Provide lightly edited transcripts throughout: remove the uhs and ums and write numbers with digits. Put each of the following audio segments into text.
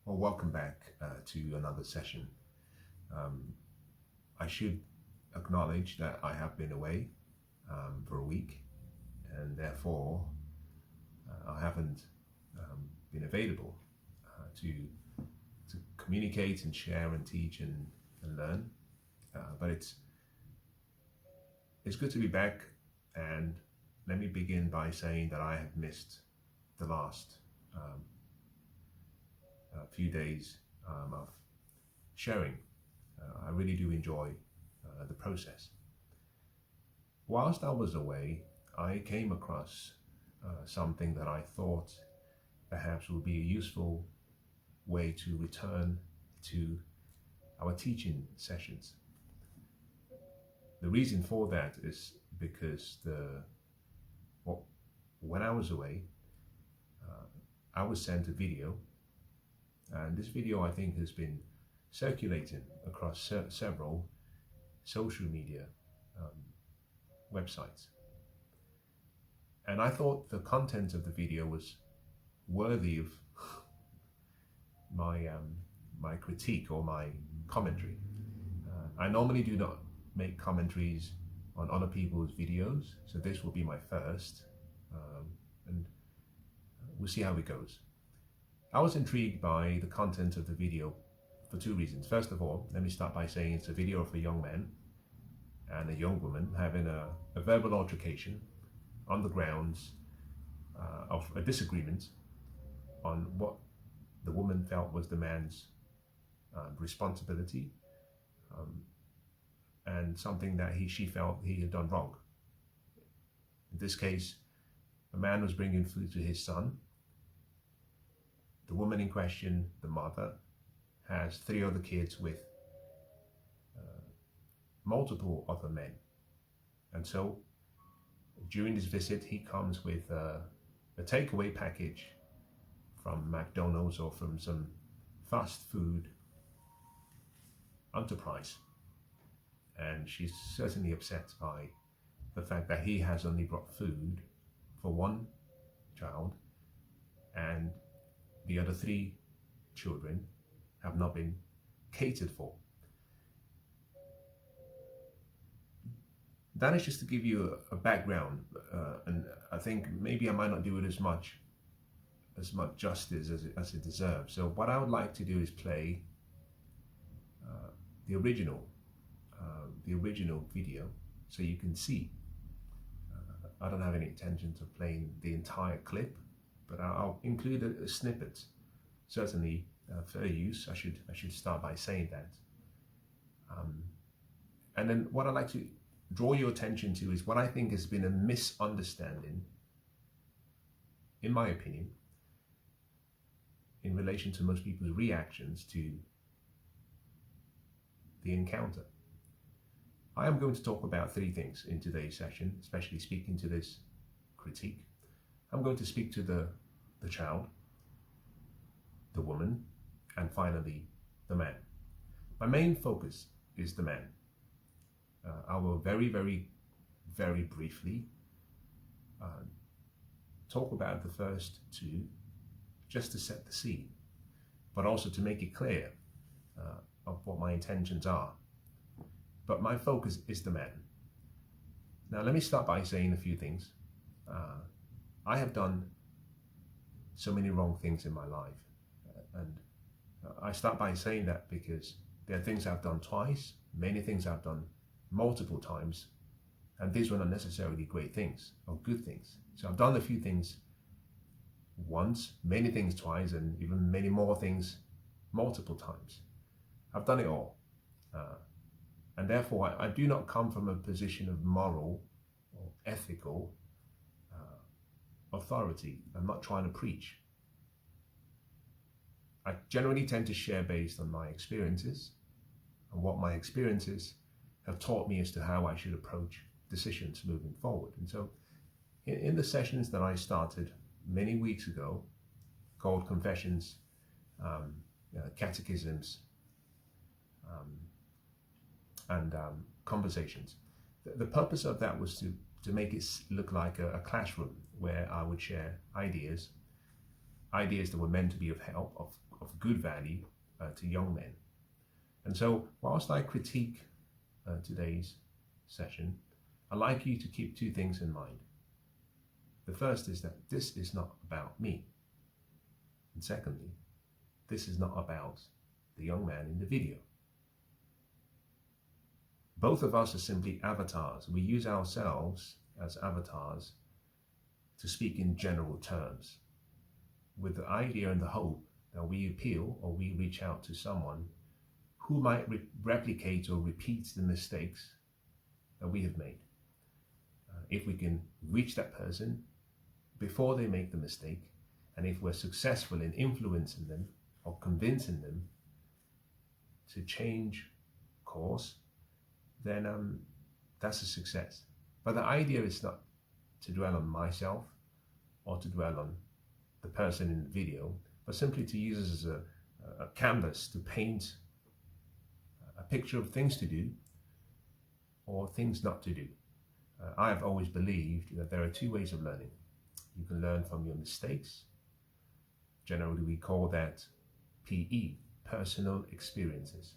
Well, welcome back to another session. I should acknowledge that I have been away for a week, and therefore I haven't been available to communicate and share and teach and learn. But it's good to be back, and let me begin by saying that I have missed the last few days of sharing. I really do enjoy the process. Whilst I was away, I came across something that I thought perhaps would be a useful way to return to our teaching sessions. The reason for that is because when I was away, I was sent a video, and this video I think has been circulating across several social media websites. And I thought the content of the video was worthy of my critique or my commentary. I normally do not make commentaries on other people's videos, so this will be my first, and we'll see how it goes. I was intrigued by the content of the video for two reasons. First of all, let me start by saying it's a video of a young man and a young woman having a verbal altercation on the grounds of a disagreement on what the woman felt was the man's responsibility, and something that she felt he had done wrong. In this case, a man was bringing food to his son. The woman in question, the mother, has 3 other kids with multiple other men. And so during this visit, he comes with a takeaway package from McDonald's or from some fast food enterprise. And she's certainly upset by the fact that he has only brought food for one child, and the other 3 children have not been catered for. That is just to give you a background, and I think maybe I might not do it as much justice as it deserves. So what I would like to do is play the original video, so you can see. I don't have any intention of playing the entire clip, but I'll include a snippet, certainly fair use. I should start by saying that. And then what I'd like to draw your attention to is what I think has been a misunderstanding, in my opinion, in relation to most people's reactions to the encounter. I am going to talk about 3 things in today's session, especially speaking to this critique. I'm going to speak to the child, the woman, and finally the man. My main focus is the man. I will very, very, very briefly talk about the first 2, just to set the scene, but also to make it clear of what my intentions are. But my focus is the man. Now let me start by saying a few things. I have done so many wrong things in my life, and I start by saying that because there are things I've done twice, many things I've done multiple times, and these were not necessarily great things or good things. So I've done a few things once, many things twice, and even many more things multiple times. I've done it all. And therefore, I do not come from a position of moral or ethical authority. I'm not trying to preach. I generally tend to share based on my experiences and what my experiences have taught me as to how I should approach decisions moving forward. And so in the sessions that I started many weeks ago, called Confessions, Catechisms, and Conversations, the purpose of that was to make it look like a classroom where I would share ideas that were meant to be of help, of good value to young men. And so whilst I critique today's session, I'd like you to keep two things in mind. The first is that this is not about me. And secondly, this is not about the young man in the video. Both of us are simply avatars. We use ourselves as avatars to speak in general terms, with the idea and the hope that we appeal or we reach out to someone who might replicate or repeat the mistakes that we have made. If we can reach that person before they make the mistake, and if we're successful in influencing them or convincing them to change course, then that's a success. But the idea is not to dwell on myself or to dwell on the person in the video, but simply to use it as a canvas to paint a picture of things to do or things not to do. I have always believed that there are two ways of learning. You can learn from your mistakes. Generally, we call that PE, personal experiences.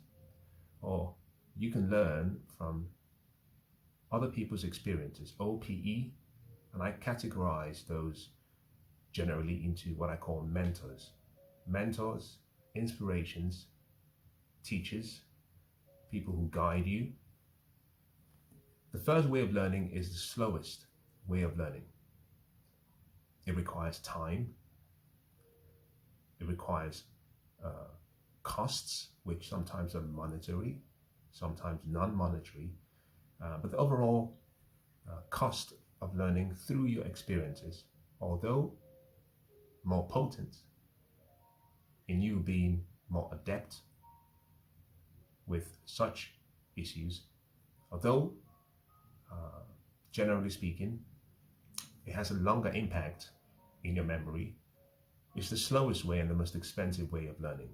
Or you can learn from other people's experiences, OPE, and I categorize those generally into what I call mentors. Mentors, inspirations, teachers, people who guide you. The first way of learning is the slowest way of learning. It requires time. It requires costs, which sometimes are monetary, sometimes non-monetary. But the overall cost of learning through your experiences, although more potent in you being more adept with such issues, although generally speaking, it has a longer impact in your memory, it's the slowest way and the most expensive way of learning.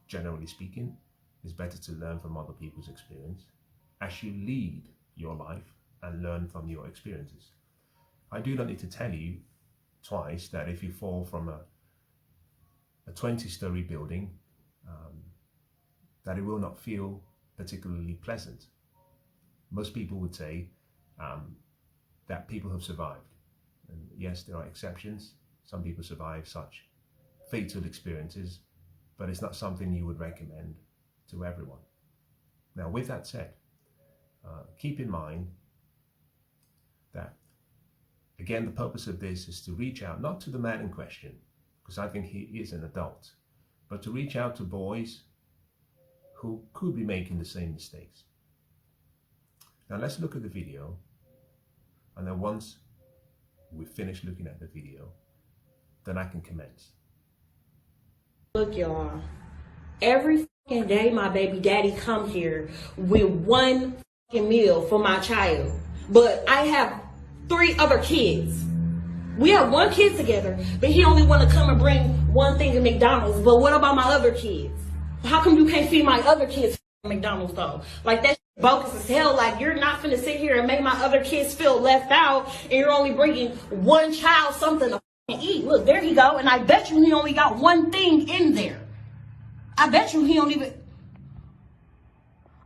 Generally speaking, it's better to learn from other people's experience as you lead your life and learn from your experiences. I do not need to tell you twice that if you fall from a 20-story building, that it will not feel particularly pleasant. Most people would say that people have survived. And yes, there are exceptions. Some people survive such fatal experiences, but it's not something you would recommend to everyone. Now, with that said, keep in mind that, again, the purpose of this is to reach out, not to the man in question, because I think he is an adult, but to reach out to boys who could be making the same mistakes. Now, let's look at the video, and then once we've finished looking at the video, then I can commence. Look, y'all, every fucking day my baby daddy come here with one fucking meal for my child. But I have 3 other kids. We have 1 kid together, but he only want to come and bring one thing at McDonald's. But what about my other kids? How come you can't feed my other kids at McDonald's though? Like, that's bogus as hell. Like, you're not finna sit here and make my other kids feel left out, and you're only bringing one child something to eat. Look, there he go, and I bet you he only got one thing in there. I bet you he don't even.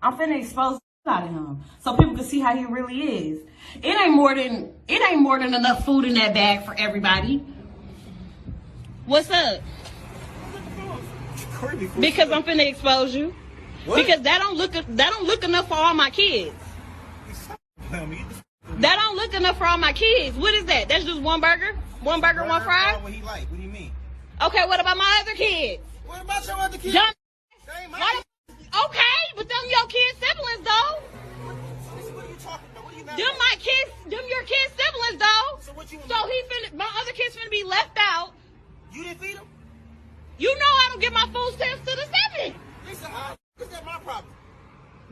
I'm finna expose out of him so people can see how he really is. It ain't more than enough food in that bag for everybody. What's up? Because I'm finna expose you. What? Because that don't look enough for all my kids. That don't look enough for all my kids. What is that? That's just one burger? One burger, one fry? What he like? What do you mean? Okay, what about my other kids? What about your other kids? Okay, but them your kids' siblings though. What are you talking about? What are you mad Them about? my kids, them your kids' siblings though. So what you want? So my other kids finna be left out. You didn't feed them? You know I don't get my food stamps to the 7th. Lisa, how is that my problem?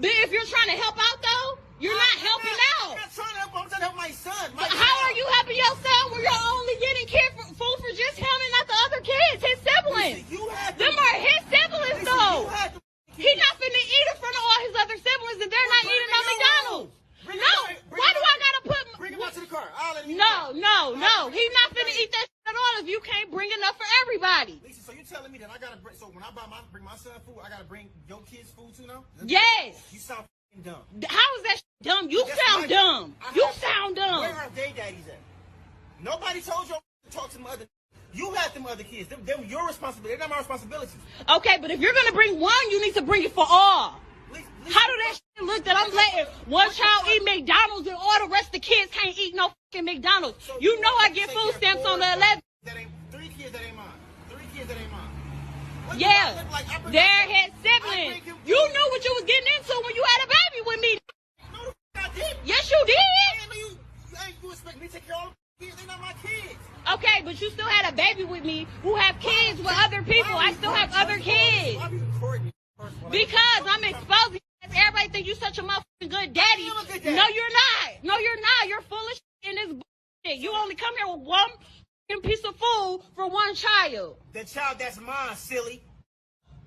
But if you're trying to help out though, you're not helping out. I'm not trying to help. I'm trying to help my son. But how are you helping your son when you're only getting food for just him and not the other kids, his siblings? Lisa, you had Them are his siblings Lisa, though. you had He not finna eat in front of all his other siblings and they're not eating on McDonald's. No, why do I gotta put? Bring him out to the car. I'll let him eat. No. He's not finna eat that shit at all if you can't bring enough for everybody. Lisa, so you're telling me that I gotta So when I bring my son food, I gotta bring your kids food too now? Yes. You sound f***ing dumb. How is that dumb? You That's sound right. dumb. You sound Where dumb. are they daddies at? Nobody told you to talk to them other. You had them other kids. Them your responsibility. They're not my responsibility. Okay, but if you're gonna bring one, you need to bring it for all. How do that shit look that I'm letting one child eat McDonald's and all the rest of the kids can't eat no fucking McDonald's? So You know I say get food there are stamps on the 4 11th. That ain't 3 kids that ain't mine. 3 kids that ain't mine. What do I Yeah, look like? I bring they're him- his I siblings. bring him You food. knew what you was getting into when you had a baby with me. No, the f- I didn't. Yes, you did. Hey, you expect me to take care of all the kids? They're not my kids. Okay, but you still had a baby with me who have kids with other people. I still have other kids. Why are you recording me? First of all, like, Because don't I'm you talk- exposing. Everybody think you such a motherfucking good daddy. I am a good daddy. No, you're not. No, you're not. You're full of shit in this bullshit. You only come here with one fucking piece of food for one child. The child that's mine, silly.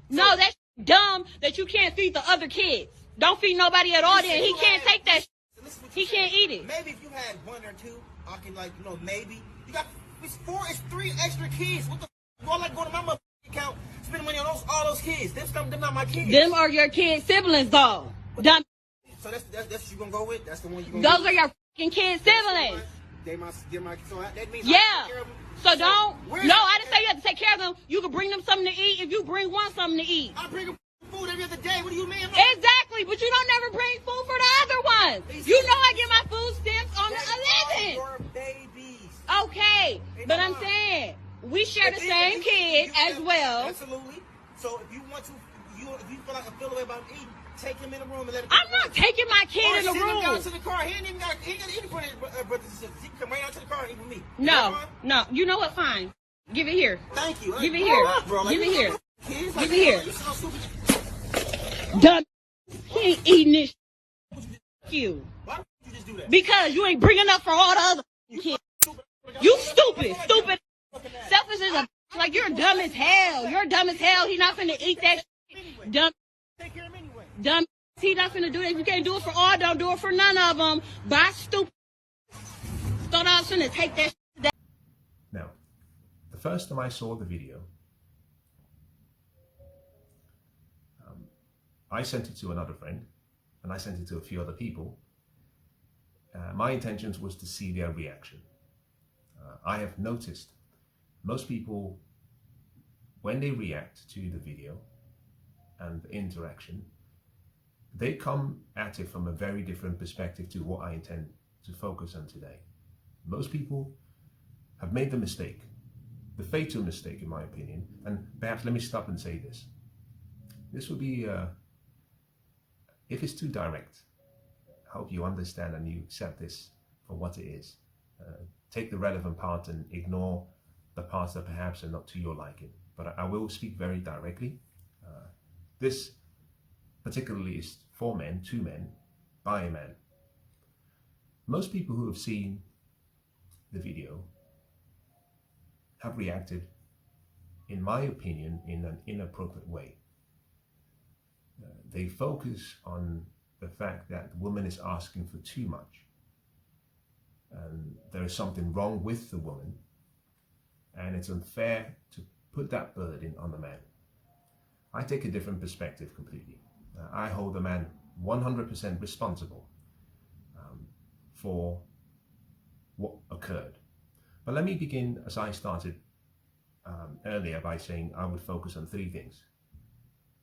No, that's dumb that you can't feed the other kids. Don't feed nobody at all Listen, then. He you can't had- take that shit. Listen what He you can't said. eat it. Maybe if you had 1 or 2, I can maybe. You got it's 4, it's 3 extra kids. What the f? All like go to my motherfucking account, spend money on all those kids. Them not my kids. Them are your kids' siblings though. Dumb. So that's what you gonna go with? That's the one you gonna Those go are your fucking kids' siblings. They're my so that means I Yeah. take care of them. So don't. where's No, the- I didn't say you have to take care of them. You can bring them something to eat if you bring one something to eat. I bring them food every other day. What do you mean? Exactly, but you don't never bring food for the other ones. You know I get my food stamps on the They are 11th. your babies. Okay, but I'm saying we share the If you- same if you- kid if you- as well. Absolutely. So if you want to, if you feel the way about eating, take him in the room and let him. I'm not taking my kid Or in the send him down room. to the car. He ain't even got to eat in front of his brothers and sisters. He can come right out to the car and eat with me. No, That's fine? no. You know what? Fine. Give it here. Thank you. Give it Grow here. up, bro. Give it you here. know, kids, Give it here. You sound stupid. Dumb. He ain't eating this. You. Why would you just do that? Because you ain't bringing up for all the other kids. You stupid. Selfish as a like you're dumb as hell. You're dumb as hell. He not finna eat that shit. Dumb. Take care of him anyway. Dumb. He not finna do that. If you can't do it for all, don't do it for none of them. Bye, stupid. Thought I was finna take that shit. Now, the first time I saw the video, I sent it to another friend, and I sent it to a few other people. My intentions was to see their reaction. I have noticed most people, when they react to the video and the interaction, they come at it from a very different perspective to what I intend to focus on today. Most people have made the mistake, the fatal mistake in my opinion, and perhaps let me stop and say this. This would be, if it's too direct, I hope you understand and you accept this for what it is. Take the relevant part and ignore the parts that perhaps are not to your liking. But I will speak very directly. This particularly is for men, to men, by a man. Most people who have seen the video have reacted, in my opinion, in an inappropriate way. They focus on the fact that the woman is asking for too much, and there is something wrong with the woman, and it's unfair to put that burden on the man. I take a different perspective completely. I hold the man 100% responsible for what occurred. But let me begin as I started earlier by saying I would focus on 3 things: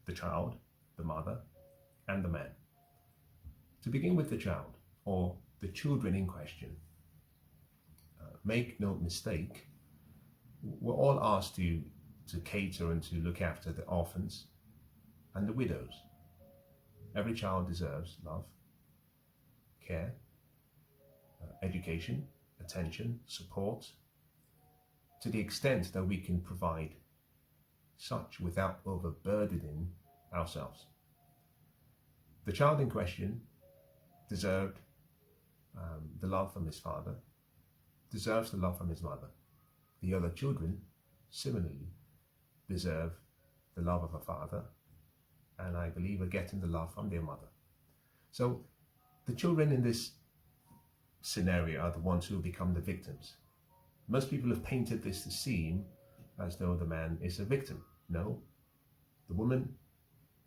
the child, the mother, and the man. To begin with the child, or the children in question, make no mistake, we're all asked to cater and to look after the orphans and the widows. Every child deserves love, care, education, attention, support, to the extent that we can provide such without overburdening ourselves. The child in question deserved the love from his father, deserves the love from his mother. The other children, similarly, deserve the love of a father, and I believe are getting the love from their mother. So the children in this scenario are the ones who become the victims. Most people have painted this to seem as though the man is a victim. No, The woman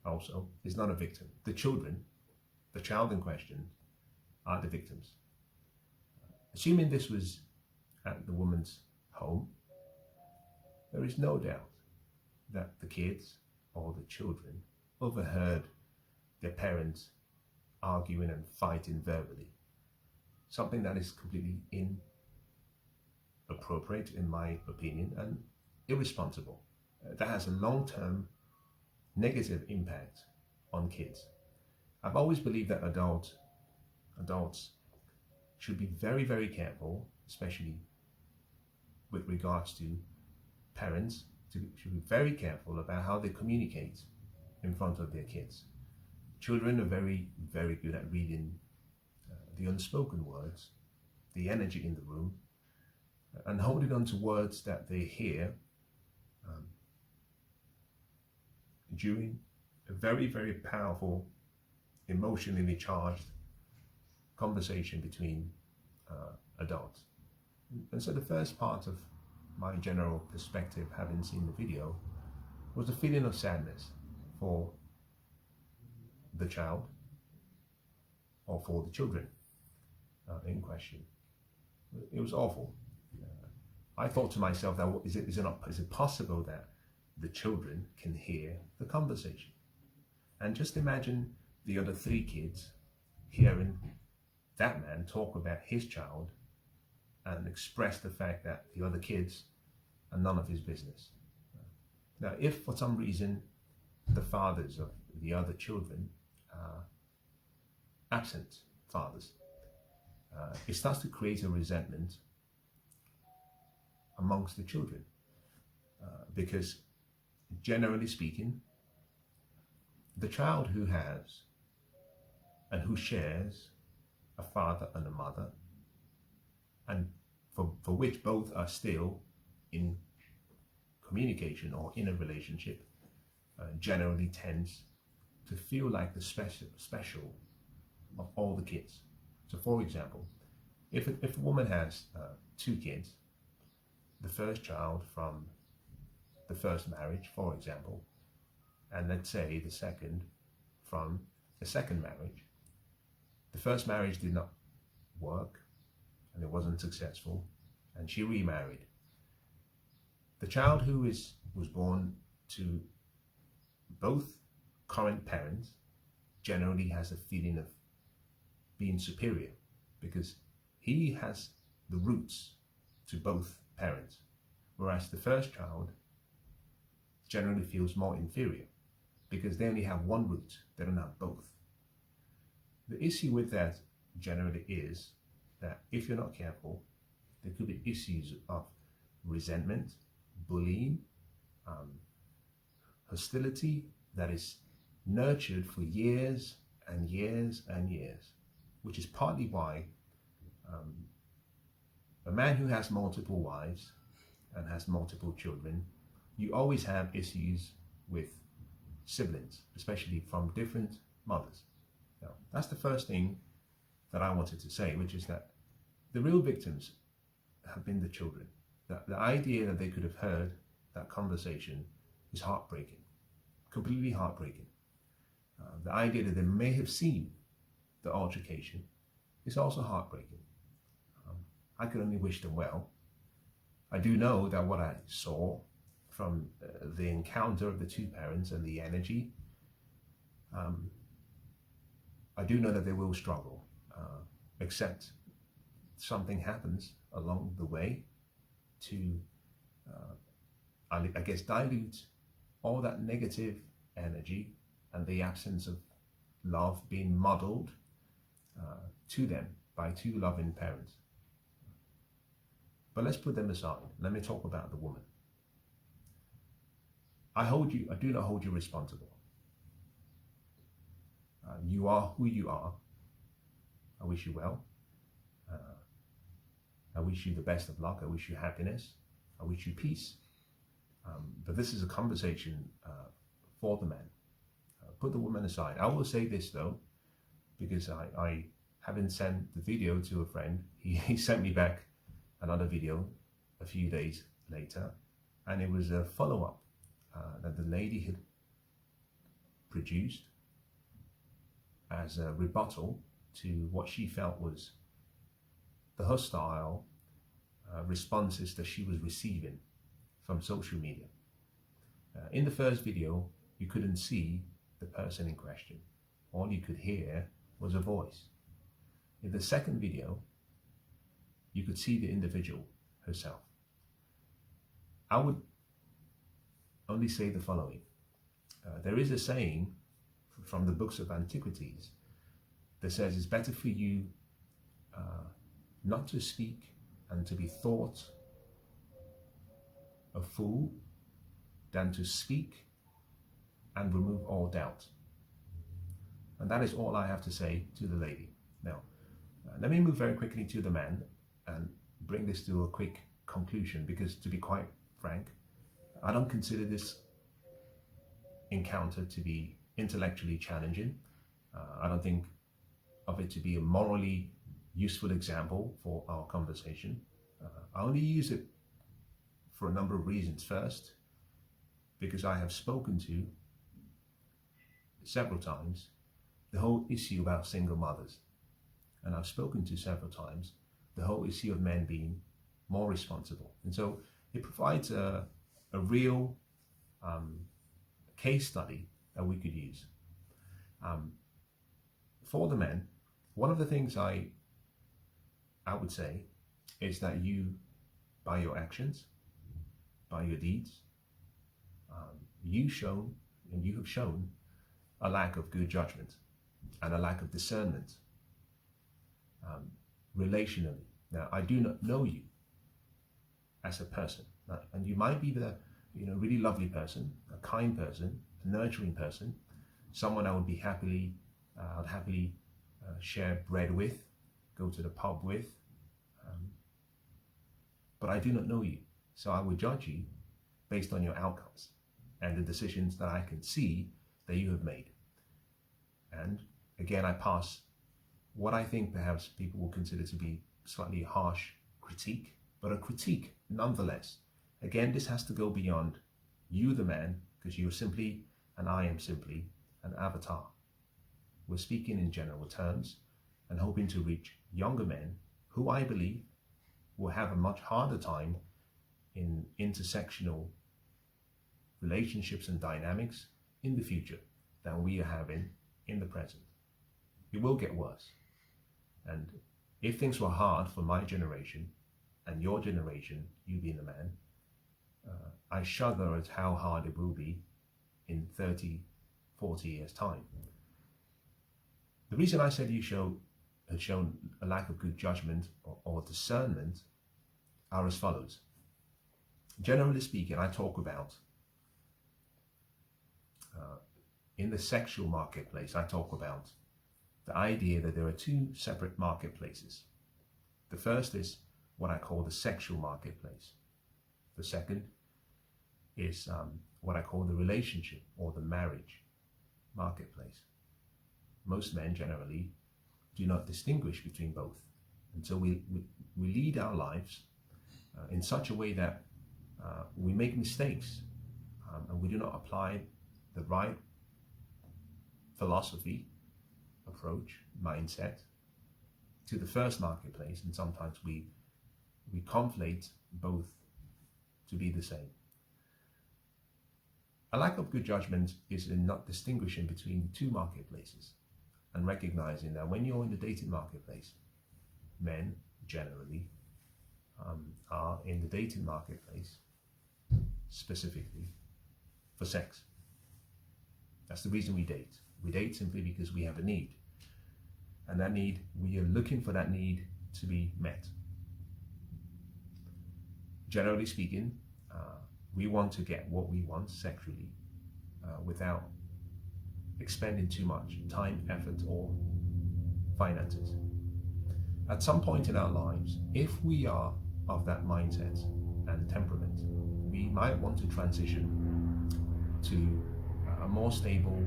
also is not a victim. The child in question, are the victims. Assuming this was at the woman's home, there is no doubt that the kids or the children overheard their parents arguing and fighting verbally. Something that is completely inappropriate, in my opinion, and irresponsible. That has a long-term negative impact on kids. I've always believed that adults should be very, very careful, especially with regards to parents, should be very careful about how they communicate in front of their kids. Children are very, very good at reading the unspoken words, the energy in the room, and holding on to words that they hear during a very, very powerful, emotionally charged conversation between adults. And so the first part of my general perspective, having seen the video, was a feeling of sadness for the child or for the children in question. It was awful. I thought to myself, that is it possible that the children can hear the conversation? And just imagine the other 3 kids hearing that man talk about his child and express the fact that the other kids are none of his business. Now, if for some reason the fathers of the other children are absent fathers, it starts to create a resentment amongst the children, because generally speaking, the child who has and who shares a father and a mother, and for which both are still in communication or in a relationship, generally tends to feel like the special of all the kids. So for example, if a woman has 2 kids, the first child from the first marriage, for example, and let's say the second from the second marriage. The first marriage did not work and it wasn't successful, and she remarried. The child who was born to both current parents generally has a feeling of being superior because he has the roots to both parents, whereas the first child generally feels more inferior because they only have one root, they don't have both. The issue with that generally is that if you're not careful, there could be issues of resentment, bullying, hostility that is nurtured for years and years and years, which is partly why a man who has multiple wives and has multiple children, you always have issues with siblings, especially from different mothers. Now, that's the first thing that I wanted to say, which is that the real victims have been the children. The idea that they could have heard that conversation is heartbreaking, completely heartbreaking. The idea that they may have seen the altercation is also heartbreaking. I can only wish them well. I do know that what I saw from the encounter of the 2 parents and the energy, I do know that they will struggle, except something happens along the way to, I guess, dilute all that negative energy and the absence of love being modeled to them by 2 loving parents. But let's put them aside. Let me talk about the woman. I do not hold you responsible. You are who you are. I wish you well. I wish you the best of luck. I wish you happiness. I wish you peace. But this is a conversation for the man. Put the woman aside. I will say this though, because I having sent the video to a friend, he sent me back another video a few days later, and it was a follow-up that the lady had produced as a rebuttal to what she felt was the hostile responses that she was receiving from social media. In the first video, you couldn't see the person in question. All you could hear was a voice. In the second video, you could see the individual herself. I would only say the following. There is a saying from the books of antiquities that says it's better for you not to speak and to be thought a fool than to speak and remove all doubt. And that is all I have to say to the lady. Now, let me move very quickly to the man and bring this to a quick conclusion, because to be quite frank, I don't consider this encounter to be intellectually challenging. I don't think of it to be a morally useful example for our conversation. I only use it for a number of reasons. First, because I have spoken to several times the whole issue about single mothers, and I've spoken to several times the whole issue of men being more responsible, and so it provides a real case study that we could use. For the men, one of the things I would say is that you, by your actions, by your deeds, you have shown a lack of good judgment and a lack of discernment relationally. Now, I do not know you as a person, and you might be the really lovely person, a kind person, a nurturing person, someone I would be happily share bread with, go to the pub with, but I do not know you, so I would judge you based on your outcomes and the decisions that I can see that you have made. And again, I pass what I think perhaps people will consider to be slightly harsh critique, but a critique nonetheless. Again, this has to go beyond you, the man, because you are simply, and I am simply, an avatar. We're speaking in general terms and hoping to reach younger men who I believe will have a much harder time in intersectional relationships and dynamics in the future than we are having in the present. It will get worse. And if things were hard for my generation and your generation, you being the man, I shudder at how hard it will be in 30, 40 years' time. The reason I said you had shown a lack of good judgment or discernment are as follows. Generally speaking, I talk about, in the sexual marketplace, I talk about the idea that there are two separate marketplaces. The first is what I call the sexual marketplace. The second is what I call the relationship or the marriage marketplace. Most men generally do not distinguish between both. And so we lead our lives in such a way that we make mistakes and we do not apply the right philosophy, approach, mindset to the first marketplace, and sometimes we conflate both to be the same. A lack of good judgment is in not distinguishing between the two marketplaces and recognizing that when you're in the dating marketplace, men generally are in the dating marketplace specifically for sex. That's the reason we date. We date simply because we have a need. And that need, we are looking for that need to be met. Generally speaking, we want to get what we want sexually without expending too much time, effort, or finances. At some point in our lives, if we are of that mindset and temperament, we might want to transition to a more stable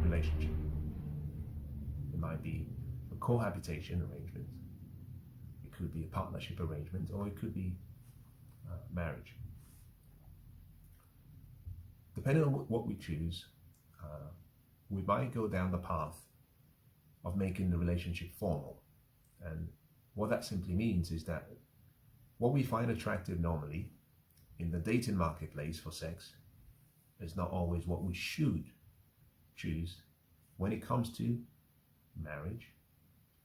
relationship. It might be a cohabitation arrangement, it could be a partnership arrangement, or it could be marriage. Depending on what we choose, we might go down the path of making the relationship formal. And what that simply means is that what we find attractive normally in the dating marketplace for sex is not always what we should choose when it comes to marriage,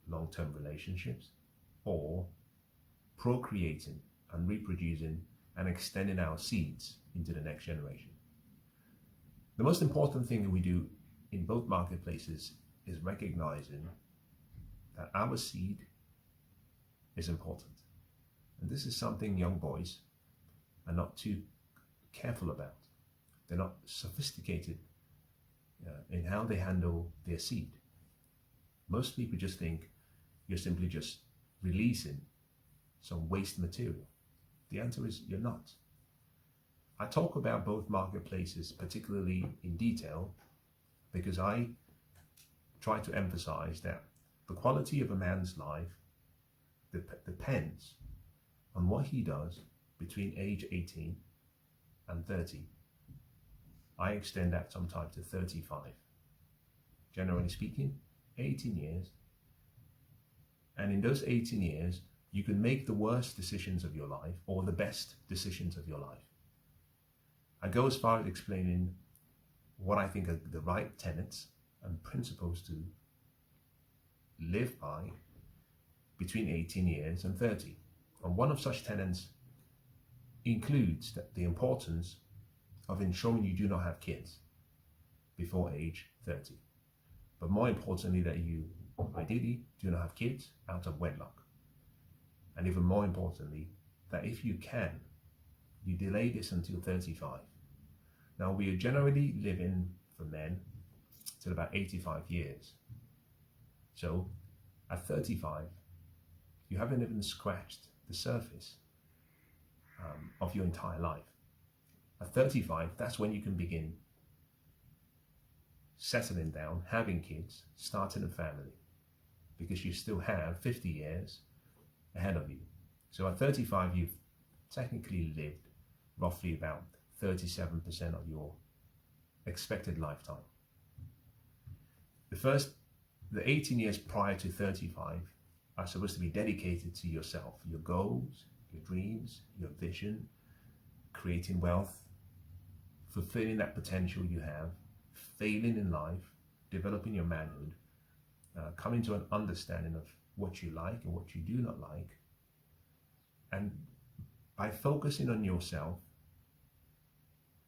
long-term relationships, or procreating and reproducing and extending our seeds into the next generation. The most important thing that we do in both marketplaces is recognizing that our seed is important. And this is something young boys are not too careful about. They're not sophisticated in how they handle their seed. Most people just think you're simply just releasing some waste material. The answer is you're not. I talk about both marketplaces particularly in detail because I try to emphasize that the quality of a man's life depends on what he does between age 18 and 30. I extend that sometimes to 35. Generally speaking, 18 years. And in those 18 years, you can make the worst decisions of your life or the best decisions of your life. I go as far as explaining what I think are the right tenets and principles to live by between 18 years and 30. And one of such tenets includes the importance of ensuring you do not have kids before age 30. But more importantly, that you ideally do not have kids out of wedlock. And even more importantly, that if you can, you delay this until 35. Now, we are generally living for men till about 85 years. So at 35, you haven't even scratched the surface of your entire life. At 35, that's when you can begin settling down, having kids, starting a family, because you still have 50 years ahead of you. So at 35, you've technically lived roughly about 37% of your expected lifetime. The 18 years prior to 35 are supposed to be dedicated to yourself, your goals, your dreams, your vision, creating wealth, fulfilling that potential you have, failing in life, developing your manhood, coming to an understanding of what you like and what you do not like. And by focusing on yourself,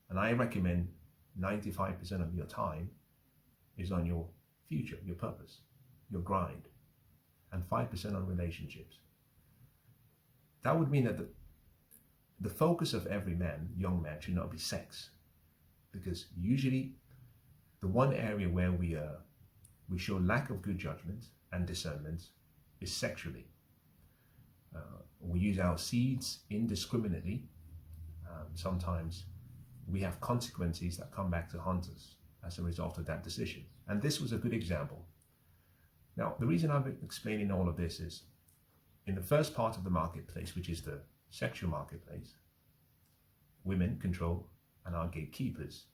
and I recommend 95% of your time is on your future, your purpose, your grind, and 5% on relationships. That would mean that the focus of every man, young man, should not be sex, because usually the one area where we show lack of good judgment and discernment is sexually. We use our seeds indiscriminately. Sometimes we have consequences that come back to haunt us as a result of that decision. And this was a good example. Now, the reason I'm explaining all of this is, in the first part of the marketplace, which is the sexual marketplace, women control and are gatekeepers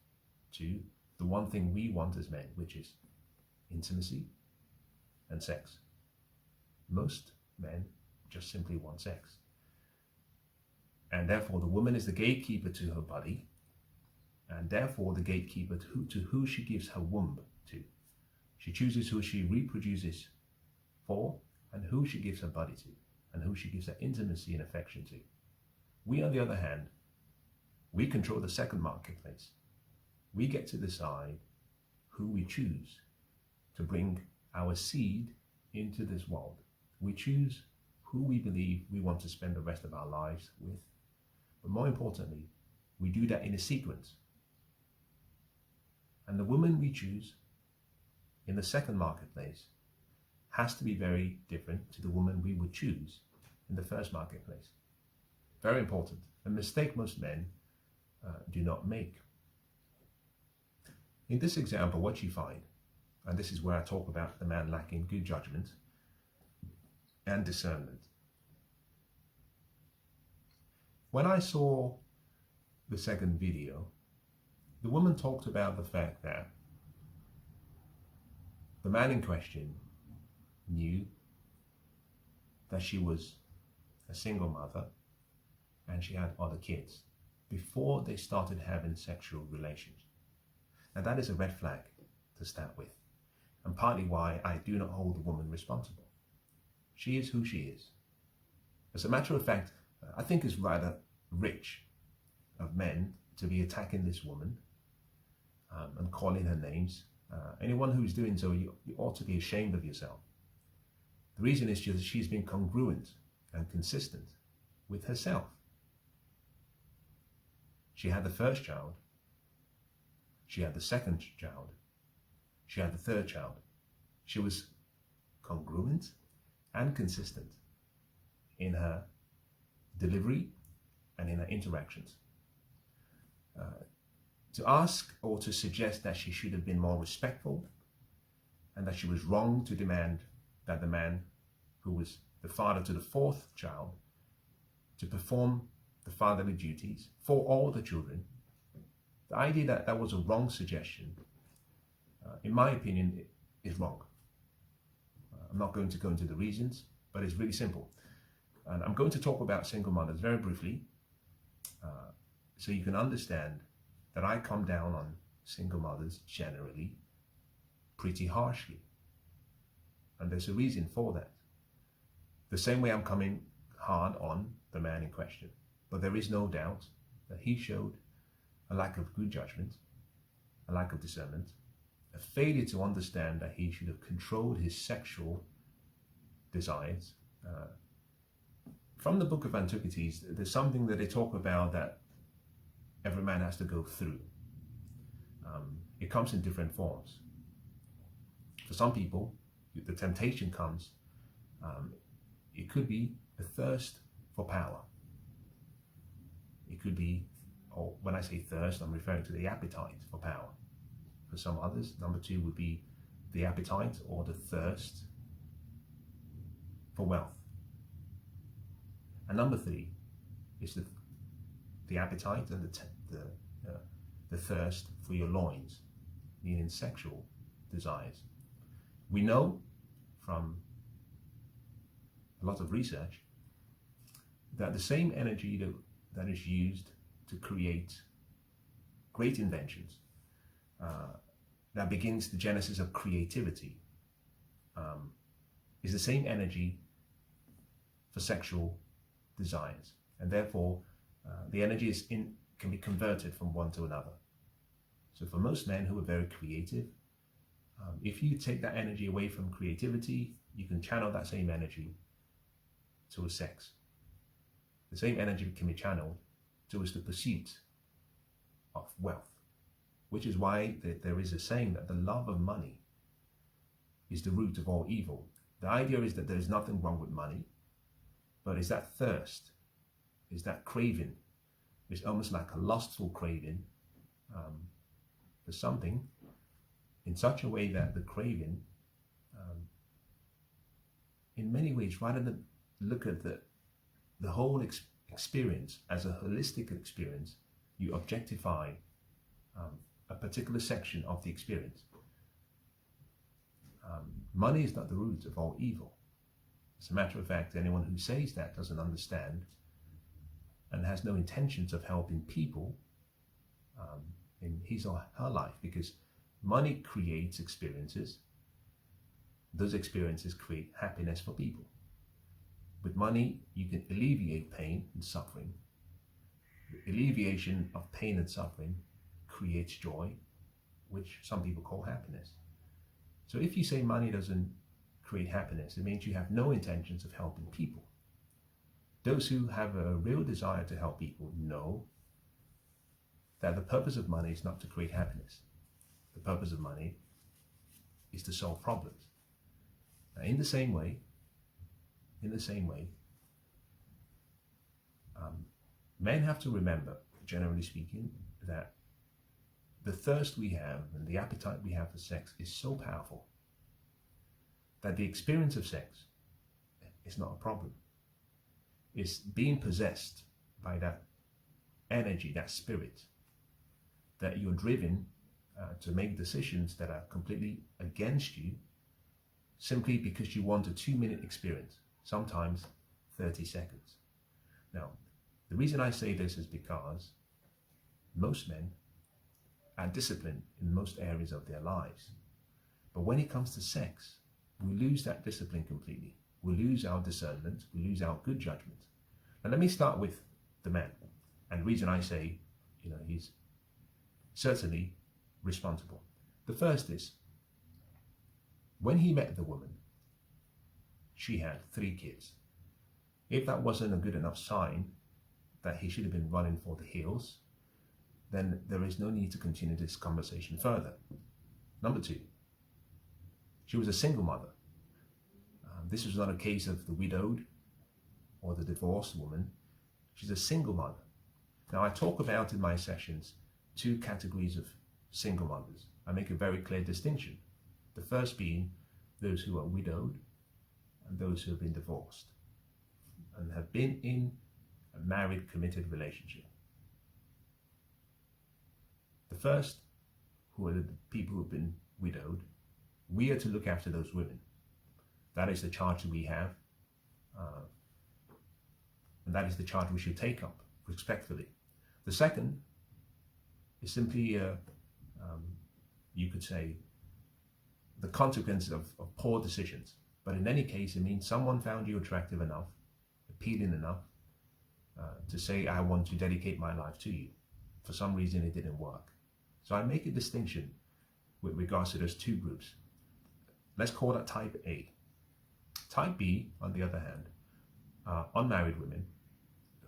to the one thing we want as men, which is intimacy and sex. Most men just simply want sex. And therefore, the woman is the gatekeeper to her body, and therefore the gatekeeper to who she gives her womb to. She chooses who she reproduces for, and who she gives her body to, and who she gives her intimacy and affection to. We, on the other hand, we control the second marketplace. We get to decide who we choose to bring our seed into this world. We choose who we believe we want to spend the rest of our lives with. But more importantly, we do that in a sequence. And the woman we choose in the second marketplace has to be very different to the woman we would choose in the first marketplace. Very important. A mistake most men do not make. In this example, what you find, and this is where I talk about the man lacking good judgment and discernment. When I saw the second video, the woman talked about the fact that The man in question knew that she was a single mother and she had other kids before they started having sexual relations. Now that is a red flag to start with, and partly why I do not hold the woman responsible. She is who she is. As a matter of fact, I think it's rather rich of men to be attacking this woman and calling her names. Anyone who is doing so, you ought to be ashamed of yourself. The reason is just she's been congruent and consistent with herself. She had the first child. She had the second child. She had the third child. She was congruent and consistent in her delivery and in her interactions. To ask or to suggest that she should have been more respectful and that she was wrong to demand that the man who was the father to the fourth child to perform the fatherly duties for all the children, the idea that that was a wrong suggestion, in my opinion, is wrong. I'm not going to go into the reasons, but it's really simple. And I'm going to talk about single mothers very briefly, so you can understand that I come down on single mothers generally pretty harshly. And there's a reason for that. The same way I'm coming hard on the man in question. But there is no doubt that he showed a lack of good judgment, a lack of discernment, a failure to understand that he should have controlled his sexual desires. From the Book of Antiquities, there's something that they talk about that every man has to go through. It comes in different forms. For some people, the temptation comes, it could be a thirst for power. It could be, or when I say thirst, I'm referring to the appetite for power. For some others, number two would be the appetite or the thirst for wealth. And number three is the appetite and the thirst for your loins, meaning sexual desires. We know from a lot of research that the same energy that is used to create great inventions, that begins the genesis of creativity, is the same energy for sexual desires. And therefore, the energy can be converted from one to another. So for most men who are very creative, if you take that energy away from creativity, you can channel that same energy towards sex. The same energy can be channeled towards the pursuit of wealth, which is why there is a saying that the love of money is the root of all evil. The idea is that there is nothing wrong with money, but is that thirst, is that craving, it's almost like a lustful craving for something in such a way that the craving, in many ways, rather than look at the whole experience as a holistic experience, you objectify a particular section of the experience. Money is not the root of all evil. As a matter of fact, anyone who says that doesn't understand and has no intentions of helping people in his or her life, because money creates experiences. Those experiences create happiness for people. With money, you can alleviate pain and suffering. The alleviation of pain and suffering creates joy, which some people call happiness. So if you say money doesn't create happiness, it means you have no intentions of helping people. Those who have a real desire to help people know that the purpose of money is not to create happiness. The purpose of money is to solve problems. Now, in the same way, men have to remember, generally speaking, that the thirst we have and the appetite we have for sex is so powerful that the experience of sex is not a problem. It's being possessed by that energy, that spirit, that you're driven to make decisions that are completely against you simply because you want a 2-minute experience, sometimes 30 seconds. Now, the reason I say this is because most men are disciplined in most areas of their lives. But when it comes to sex, we lose that discipline completely. We lose our discernment, we lose our good judgment. Now let me start with the man. And the reason I say, he's certainly responsible. The first is, when he met the woman, she had 3 kids. If that wasn't a good enough sign that he should have been running for the hills, then there is no need to continue this conversation further. Number 2, she was a single mother. This was not a case of the widowed or the divorced woman. She's a single mother. Now, I talk about in my sessions 2 categories of single mothers. I make a very clear distinction. The first being those who are widowed and those who have been divorced and have been in a married, committed relationship. The first, who are the people who have been widowed, we are to look after those women. That is the charge that we have, and that is the charge we should take up respectfully. The second is simply, you could say, the consequence of poor decisions. But in any case, it means someone found you attractive enough, appealing enough, to say, I want to dedicate my life to you. For some reason, it didn't work. So I make a distinction with regards to those 2 groups. Let's call that type A. Type B, on the other hand, are unmarried women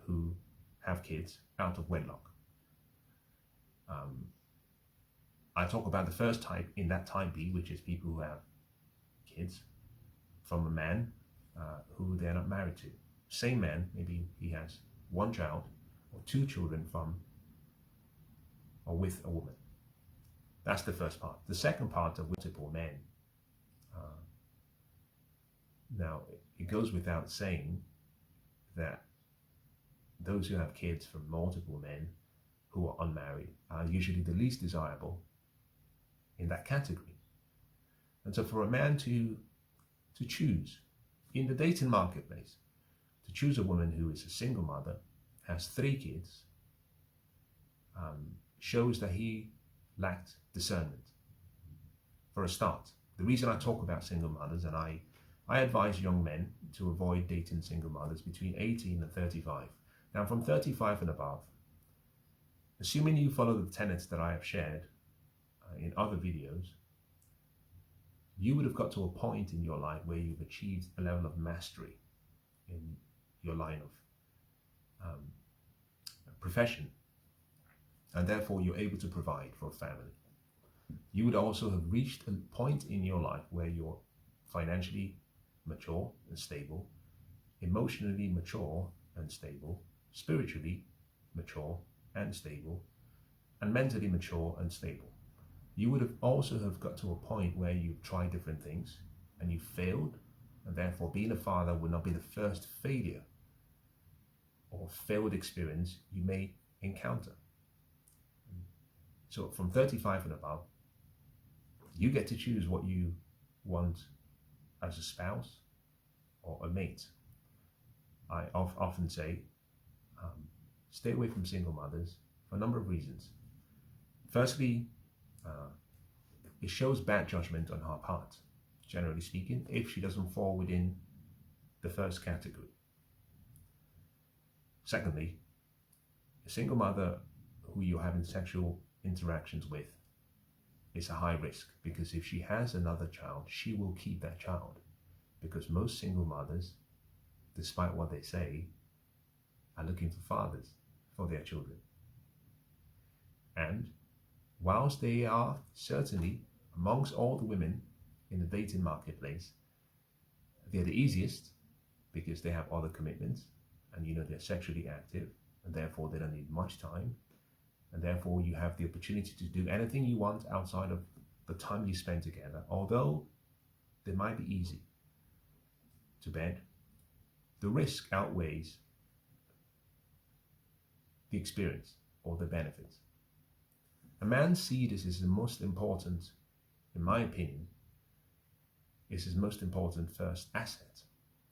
who have kids out of wedlock. I talk about the first type in that type B, which is people who have kids from a man who they're not married to. Same man, maybe he has 1 child or 2 children from or with a woman. That's the first part. The second part of multiple men. Now, it goes without saying that those who have kids from multiple men who are unmarried are usually the least desirable in that category. And so for a man to choose in the dating marketplace, to choose a woman who is a single mother, has 3 kids, shows that he lacked discernment. For a start, the reason I talk about single mothers, and I advise young men to avoid dating single mothers between 18 and 35. Now, from 35 and above, assuming you follow the tenets that I have shared in other videos, you would have got to a point in your life where you've achieved a level of mastery in your line of profession, and therefore you're able to provide for a family. You would also have reached a point in your life where you're financially mature and stable, emotionally mature and stable, spiritually mature and stable, and mentally mature and stable. You would have also have got to a point where you've tried different things and you failed, and therefore being a father would not be the first failure or failed experience you may encounter. So from 35 and above, you get to choose what you want as a spouse or a mate. I often say, stay away from single mothers for a number of reasons. Firstly, it shows bad judgment on her part, generally speaking, if she doesn't fall within the first category. Secondly, a single mother who you're having sexual interactions with is a high risk, because if she has another child, she will keep that child, because most single mothers, despite what they say, are looking for fathers for their children. And whilst they are certainly amongst all the women in the dating marketplace, they're the easiest because they have other commitments, and they're sexually active, and therefore they don't need much time, and therefore you have the opportunity to do anything you want outside of the time you spend together. Although they might be easy to bed, the risk outweighs the experience or the benefits. A man sees this as the most important, in my opinion, is his most important first asset.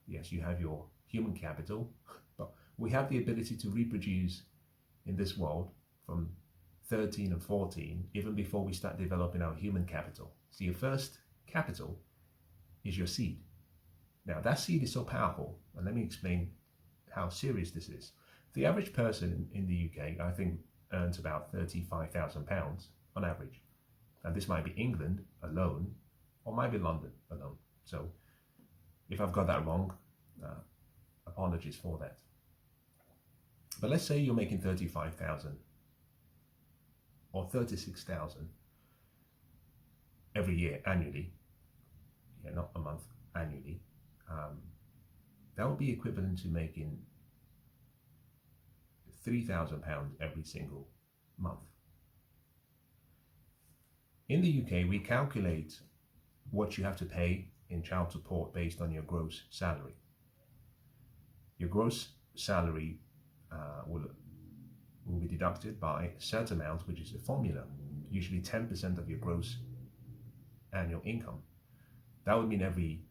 Yes, you have your human capital, but we have the ability to reproduce in this world from 13 and 14, even before we start developing our human capital. So your first capital is your seed. Now that seed is so powerful, and let me explain how serious this is. The average person in the UK, I think, earns about £35,000 on average. And this might be England alone, or might be London alone. So if I've got that wrong, apologies for that. But let's say you're making 35,000 or 36,000 every year, annually. Yeah, not a month, annually. That would be equivalent to making £3,000 every single month. In the UK, we calculate what you have to pay in child support based on your gross salary. Your gross salary will be deducted by a certain amount, which is a formula, usually 10% of your gross annual income. That would mean every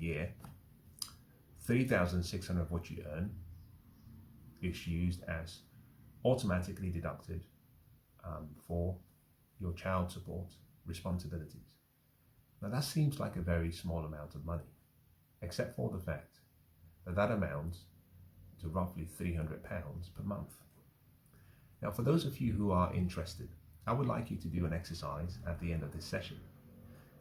year, 3,600 of what you earn is used as automatically deducted for your child support responsibilities. Now that seems like a very small amount of money, except for the fact that that amounts to roughly £300 per month. Now for those of you who are interested, I would like you to do an exercise at the end of this session.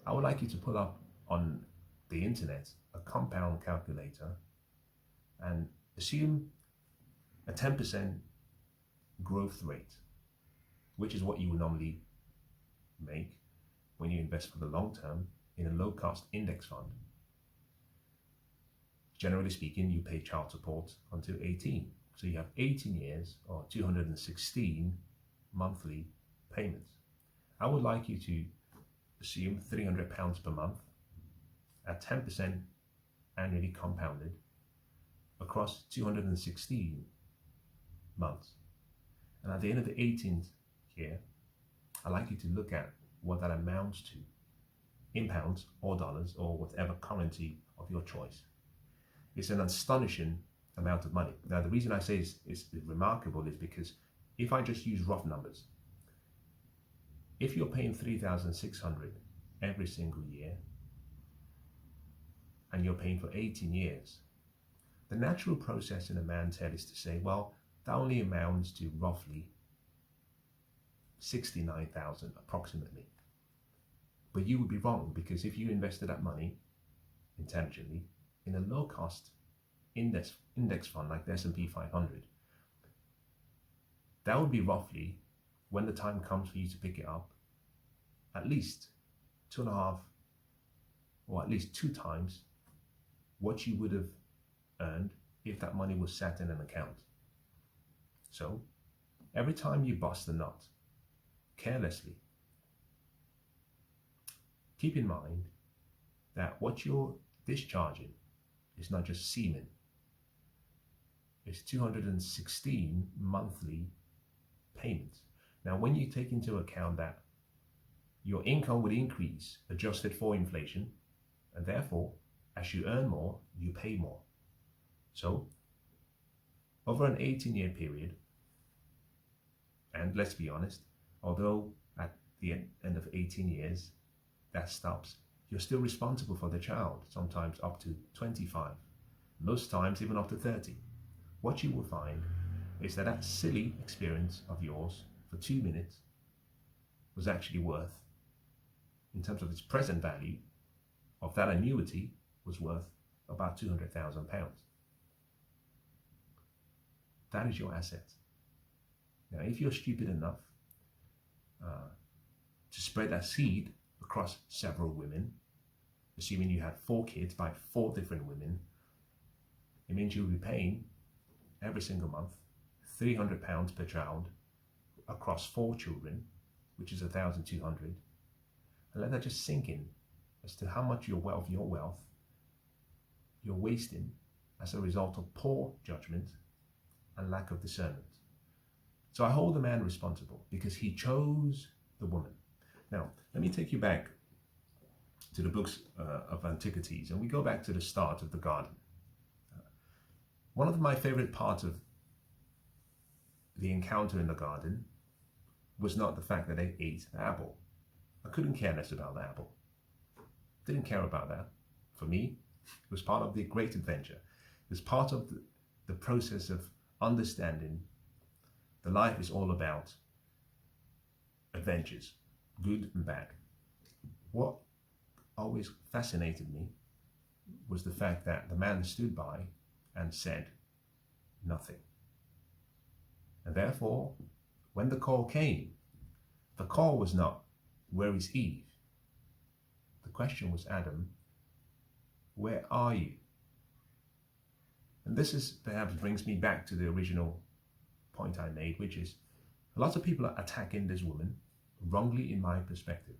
I would like you to pull up on the internet a compound calculator and assume a 10% growth rate, which is what you would normally make when you invest for the long term in a low-cost index fund. Generally speaking, you pay child support until 18. So you have 18 years or 216 monthly payments. I would like you to assume £300 per month at 10% annually compounded across 216 months. And at the end of the 18th year, I'd like you to look at what that amounts to in pounds or dollars or whatever currency of your choice. It's an astonishing amount of money. Now, the reason I say it's remarkable is because if I just use rough numbers, if you're paying 3,600 every single year and you're paying for 18 years, the natural process in a man's head is to say, well, that only amounts to roughly 69,000 approximately. But you would be wrong, because if you invested that money intelligently in a low-cost index fund like the S&P 500, that would be roughly, when the time comes for you to pick it up, at least 2.5 or at least 2 times what you would have earned if that money was sat in an account. So every time you bust a nut carelessly, keep in mind that what you're discharging is not just semen. It's 216 monthly payments. Now, when you take into account that your income would increase adjusted for inflation, and therefore, as you earn more, you pay more. So, over an 18-year period, and let's be honest, although at the end of 18 years, that stops, you're still responsible for the child, sometimes up to 25, most times even up to 30. What you will find is that that silly experience of yours for 2 minutes was actually worth, in terms of its present value, of that annuity, was worth about £200,000. That is your asset. Now, if you're stupid enough to spread that seed across several women, assuming you had 4 kids by 4 different women, it means you'll be paying every single month £300 per child across 4 children, which is 1,200. And let that just sink in as to how much your wealth you're wasting as a result of poor judgment and lack of discernment. So I hold the man responsible because he chose the woman. Now, let me take you back to the books of antiquities, and we go back to the start of the garden. One of my favorite parts of the encounter in the garden was not the fact that they ate the apple. I couldn't care less about the apple. Didn't care about that. For me, it was part of the great adventure. It was part of the process of understanding that life is all about adventures, good and bad. What always fascinated me was the fact that the man stood by and said nothing. And therefore, when the call came, the call was not, where is Eve? The question was, Adam, where are you? And this is perhaps brings me back to the original point I made, which is a lot of people are attacking this woman wrongly in my perspective.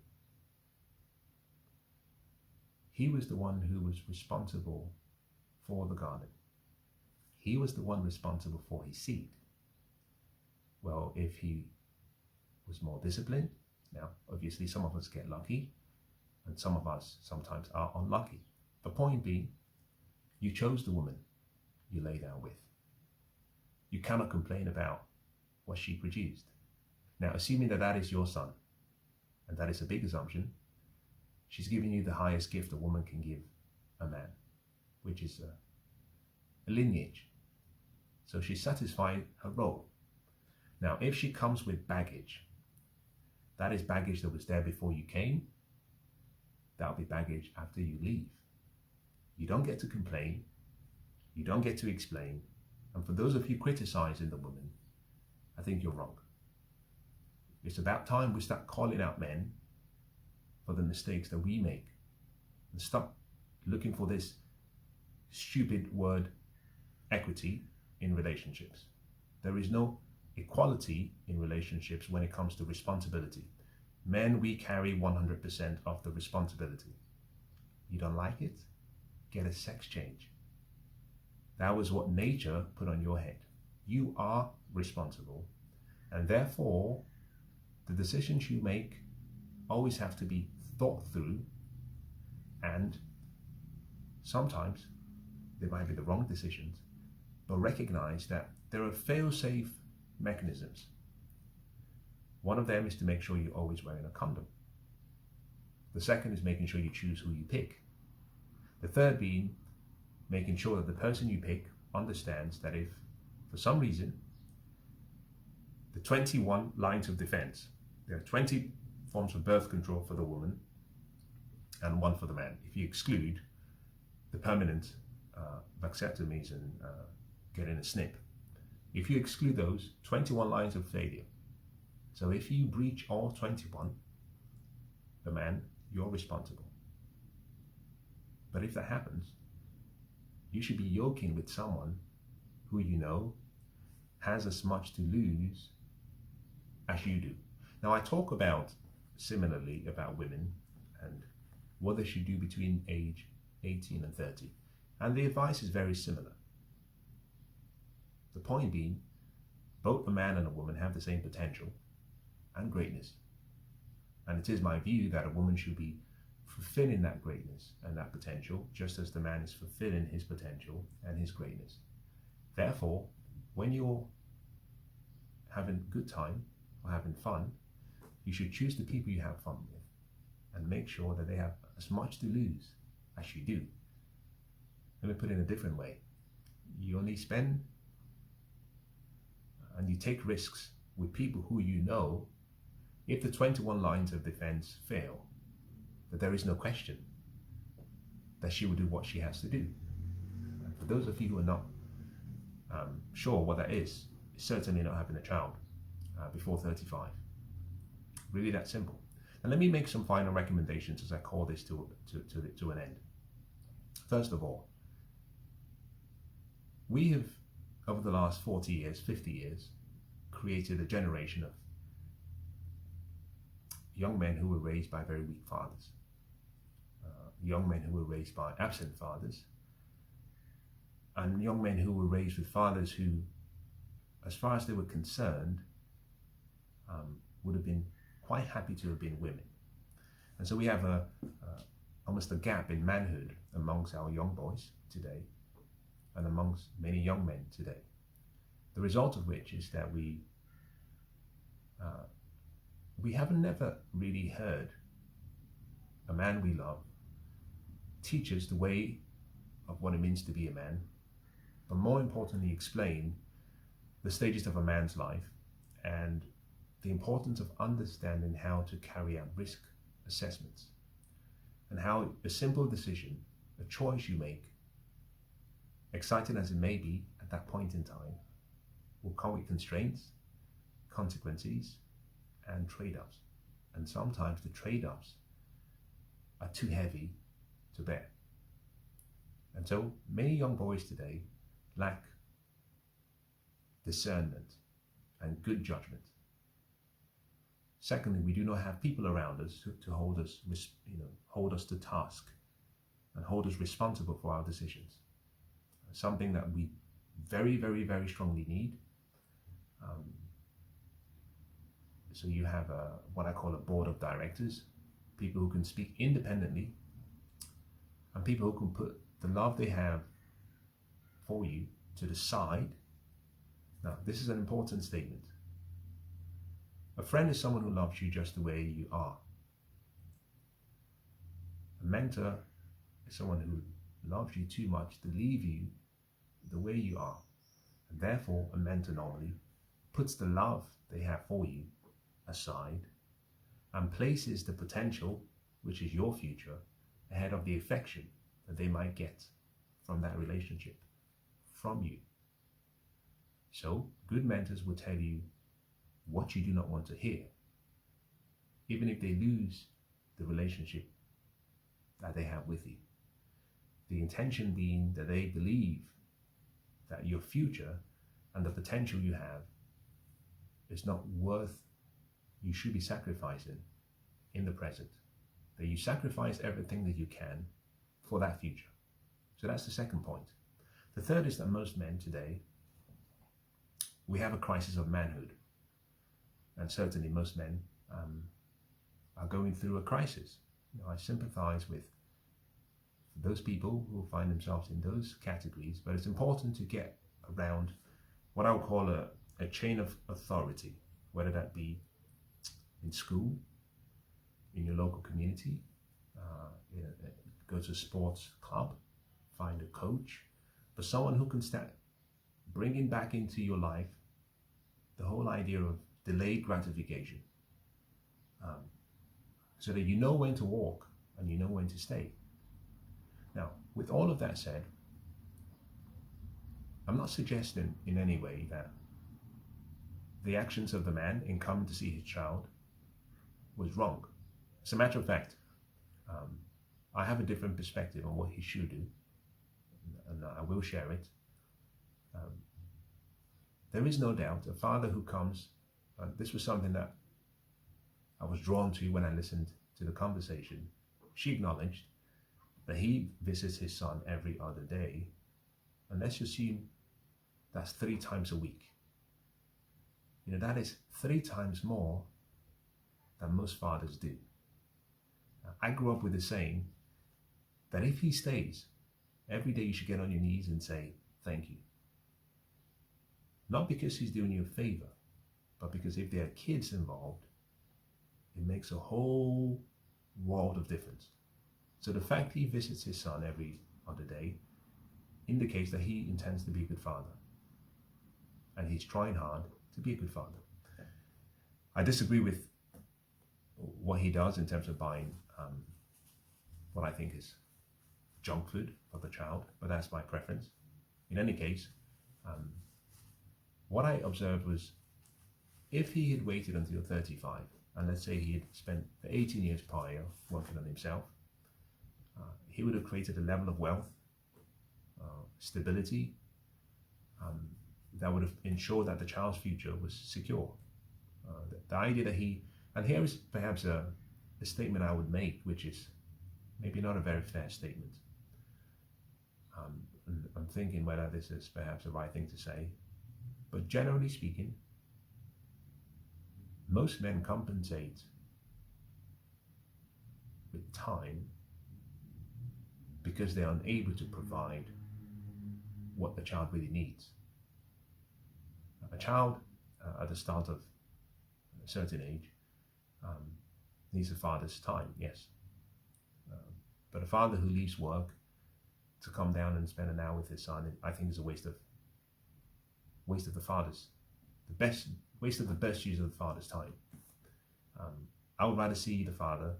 He was the one who was responsible for the garden. He was the one responsible for his seed. Well, if he was more disciplined, now obviously some of us get lucky and some of us sometimes are unlucky. The point being, you chose the woman you lay down with. You cannot complain about what she produced. Now, assuming that that is your son, and that is a big assumption, she's giving you the highest gift a woman can give a man, which is a lineage. So she satisfied her role. Now, if she comes with baggage, that is baggage that was there before you came, that'll be baggage after you leave. You don't get to complain, you don't get to explain, and for those of you criticizing the woman, I think you're wrong. It's about time we start calling out men for the mistakes that we make and stop looking for this stupid word equity in relationships. There is no equality in relationships when it comes to responsibility. Men, we carry 100% of the responsibility. You don't like it? Get a sex change. That was what nature put on your head. You are responsible, and therefore the decisions you make always have to be thought through, and sometimes they might be the wrong decisions, but recognize that there are fail-safe mechanisms. One of them is to make sure you're always wearing a condom. The second is making sure you choose who you pick. The third being making sure that the person you pick understands that if, for some reason, the 21 lines of defense, there are 20 forms of birth control for the woman and one for the man. If you exclude the permanent vasectomies and getting a snip, if you exclude those 21 lines of failure, so if you breach all 21, the man, you're responsible. But if that happens, you should be yoking with someone who you know has as much to lose as you do. Now, I talk about similarly about women and what they should do between age 18 and 30. And the advice is very similar. The point being, both a man and a woman have the same potential and greatness. And it is my view that a woman should be fulfilling that greatness and that potential just as the man is fulfilling his potential and his greatness. Therefore, when you're having a good time or having fun, you should choose the people you have fun with and make sure that they have as much to lose as you do. Let me put it in a different way. You only spend and you take risks with people who you know, if the 21 lines of defense fail, that there is no question that she will do what she has to do. And for those of you who are not sure what that is, it's certainly not having a child before 35. Really that simple. And let me make some final recommendations as I call this to an end. First of all, we have, over the last 40 years, 50 years, created a generation of young men who were raised by very weak fathers, young men who were raised by absent fathers, and young men who were raised with fathers who, as far as they were concerned, would have been quite happy to have been women. And so we have a almost a gap in manhood amongst our young boys today and amongst many young men today. The result of which is that we haven't never really heard a man we love teach us the way of what it means to be a man, but more importantly explain the stages of a man's life and the importance of understanding how to carry out risk assessments and how a simple decision, a choice you make, exciting as it may be at that point in time, will come with constraints, consequences, and trade-offs. And sometimes the trade-offs are too heavy to bear. And so many young boys today lack discernment and good judgment. Secondly, we do not have people around us to hold us to task and hold us responsible for our decisions. Something that we very, very, very strongly need. So you have what I call a board of directors, people who can speak independently and people who can put the love they have for you to the side. Now, this is an important statement. A friend is someone who loves you just the way you are. A mentor is someone who loves you too much to leave you the way you are. And therefore, a mentor normally puts the love they have for you aside and places the potential, which is your future, ahead of the affection that they might get from that relationship, from you. So, good mentors will tell you what you do not want to hear, even if they lose the relationship that they have with you. The intention being that they believe that your future and the potential you have is not worth you should be sacrificing in the present. That you sacrifice everything that you can for that future. So that's the second point. The third is that most men today, we have a crisis of manhood. And certainly most men are going through a crisis. I sympathize with those people who find themselves in those categories, but it's important to get around what I would call a chain of authority, whether that be in school, in your local community, go to a sports club, find a coach, but someone who can start bringing back into your life the whole idea of delayed gratification, so that you know when to walk and you know when to stay. Now, with all of that said, I'm not suggesting in any way that the actions of the man in coming to see his child was wrong. As a matter of fact, I have a different perspective on what he should do, and I will share it. There is no doubt a father who comes, this was something that I was drawn to when I listened to the conversation. She acknowledged that he visits his son every other day, and let's assume that's 3 times a week. That is 3 times more than most fathers do. I grew up with the saying that if he stays, every day you should get on your knees and say, thank you. Not because he's doing you a favor, but because if there are kids involved, it makes a whole world of difference. So the fact he visits his son every other day indicates that he intends to be a good father. And he's trying hard to be a good father. I disagree with what he does in terms of buying what I think is junk food for the child, but that's my preference. In any case, what I observed was if he had waited until 35, and let's say he had spent the 18 years prior working on himself, he would have created a level of wealth, stability, that would have ensured that the child's future was secure. The idea that and here is perhaps a statement I would make, which is maybe not a very fair statement. I'm thinking whether this is perhaps the right thing to say, but generally speaking, most men compensate with time because they're unable to provide what the child really needs. A child at the start of a certain age needs a father's time, yes. But a father who leaves work to come down and spend an hour with his son, I think is a waste of waste of the best use of the father's time. I would rather see the father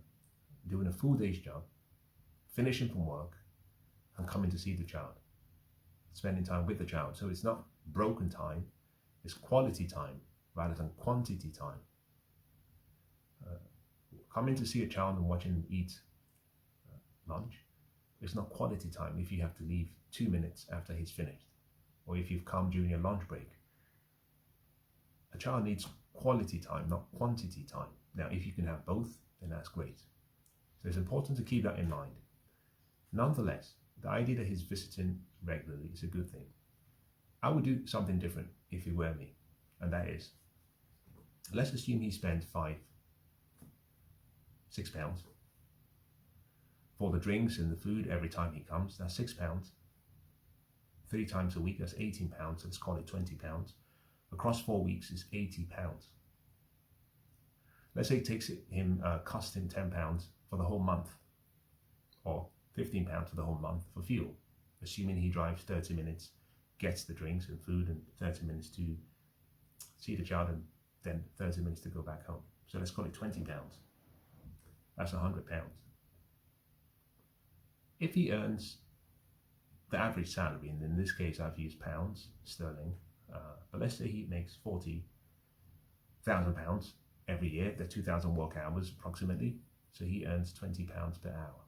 doing a full day's job, finishing from work, and coming to see the child, spending time with the child. So it's not broken time, it's quality time rather than quantity time. Coming to see a child and watching him eat lunch, it's not quality time if you have to leave 2 minutes after he's finished, or if you've come during your lunch break. A child needs quality time, not quantity time. Now, if you can have both, then that's great. So it's important to keep that in mind. Nonetheless, the idea that he's visiting regularly is a good thing. I would do something different if he were me, and that is, let's assume he spent £6 for the drinks and the food every time he comes. That's £6. 3 times a week, that's £18. Let's call it £20. Across 4 weeks is £80. Let's say it takes him, cost him £10 for the whole month, or £15 for the whole month for fuel, assuming he drives 30 minutes, gets the drinks and food, and 30 minutes to see the child, and then 30 minutes to go back home. So let's call it £20. That's £100. If he earns the average salary, and in this case I've used pounds sterling, but let's say he makes £40,000 every year, they're 2,000 work hours approximately, so he earns £20 per hour.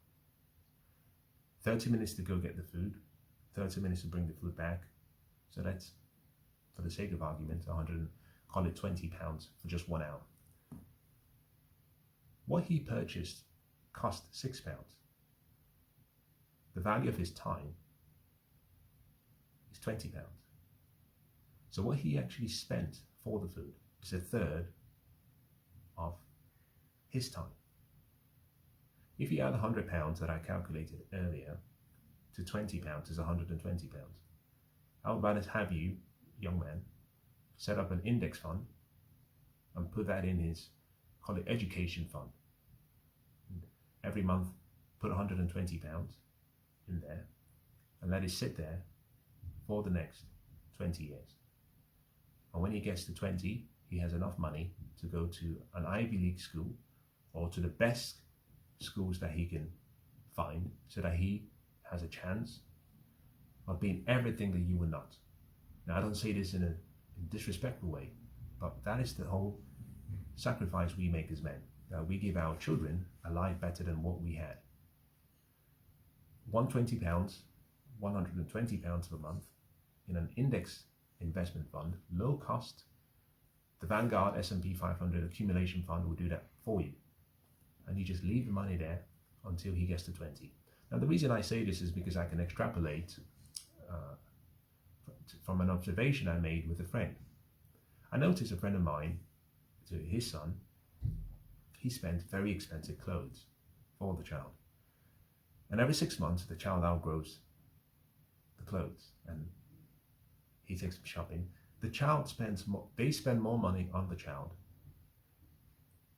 30 minutes to go get the food, 30 minutes to bring the food back, so that's, for the sake of argument, 100, call it £20 for just 1 hour. What he purchased cost £6. The value of his time is £20. So what he actually spent for the food is a third of his time. If you add £100 that I calculated earlier to £20 is £120. I would rather have you, young man, set up an index fund and put that in his, call it education fund. Every month, put £120 in there and let it sit there for the next 20 years. And when he gets to 20, he has enough money to go to an Ivy League school or to the best schools that he can find, so that he has a chance of being everything that you were not. Now, I don't say this in a disrespectful way, but that is the whole sacrifice we make as men. We give our children a life better than what we had. £120, £120 per month in an index investment fund, low cost. The Vanguard S&P 500 accumulation fund will do that for you. And you just leave the money there until he gets to 20. Now, the reason I say this is because I can extrapolate from an observation I made with a friend. I noticed a friend of mine, to his son, he spent very expensive clothes for the child. And every 6 months, the child outgrows the clothes and he takes them shopping. The child spends more, they spend more money on the child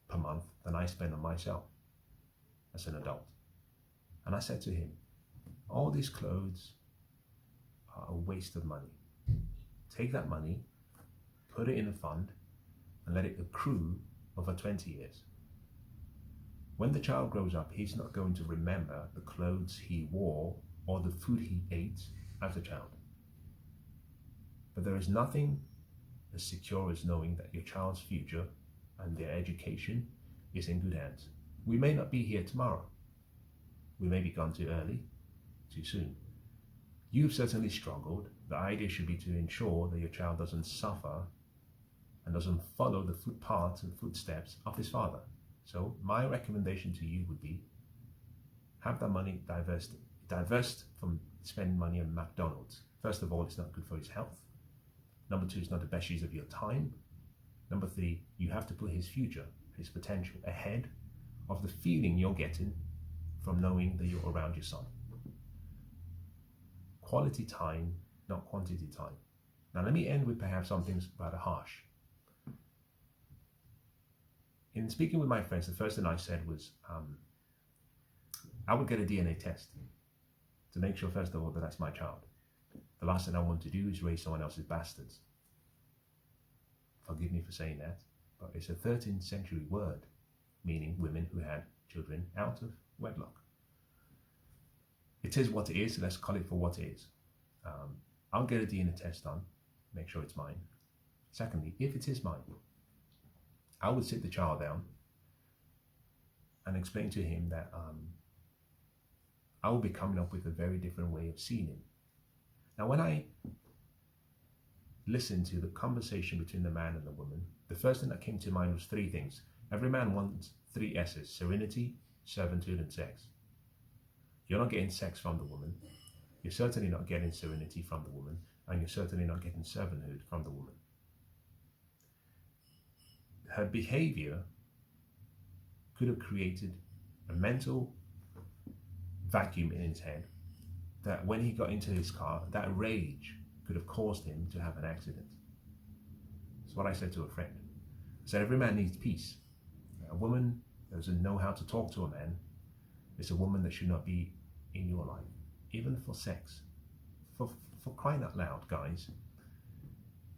per month than I spend on myself as an adult. And I said to him, all these clothes are a waste of money. Take that money, put it in a fund, and let it accrue over 20 years. When the child grows up, he's not going to remember the clothes he wore or the food he ate as a child. But there is nothing as secure as knowing that your child's future and their education is in good hands. We may not be here tomorrow. We may be gone too early, too soon. You've certainly struggled. The idea should be to ensure that your child doesn't suffer and doesn't follow the footpaths and footsteps of his father. So my recommendation to you would be, have that money divest from spending money on McDonald's. First of all, it's not good for his health. Number 2, it's not the best use of your time. Number 3, you have to put his future, his potential ahead of the feeling you're getting from knowing that you're around your son. quality time, not quantity time. Now let me end with perhaps something rather harsh. In speaking with my friends, the first thing I said was, I would get a DNA test to make sure, first of all, that that's my child. The last thing I want to do is raise someone else's bastards. Forgive me for saying that, but it's a 13th century word, meaning women who had children out of wedlock. It is what it is, so let's call it for what it is. I'll get a DNA test done, make sure it's mine. Secondly, if it is mine, I would sit the child down and explain to him that I will be coming up with a very different way of seeing him. Now, when I listened to the conversation between the man and the woman, the first thing that came to mind was three things. Every man wants 3 S's: serenity, servanthood, and sex. You're not getting sex from the woman. You're certainly not getting serenity from the woman. And you're certainly not getting servanthood from the woman. Her behavior could have created a mental vacuum in his head that when he got into his car, that rage could have caused him to have an accident. That's what I said to a friend. I said, every man needs peace. A woman that doesn't know how to talk to a man is a woman that should not be in your life, even for sex. For crying out loud, guys.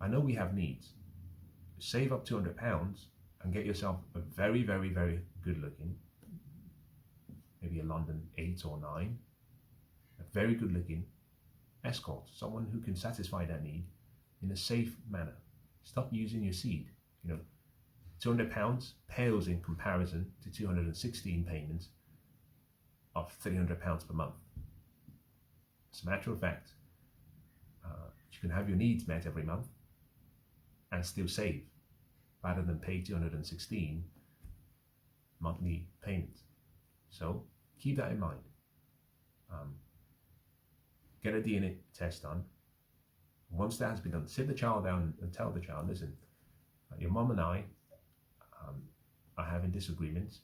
I know we have needs. Save up £200 and get yourself a very, very, very good looking, maybe a London 8 or 9, a very good looking escort, someone who can satisfy that need in a safe manner. Stop using your seed. £200 pales in comparison to 216 payments of £300 per month. As a matter of fact, you can have your needs met every month and still save, rather than pay 216 monthly payments. So keep that in mind. Get a DNA test done. Once that has been done, sit the child down and tell the child, listen, your mom and I are having disagreements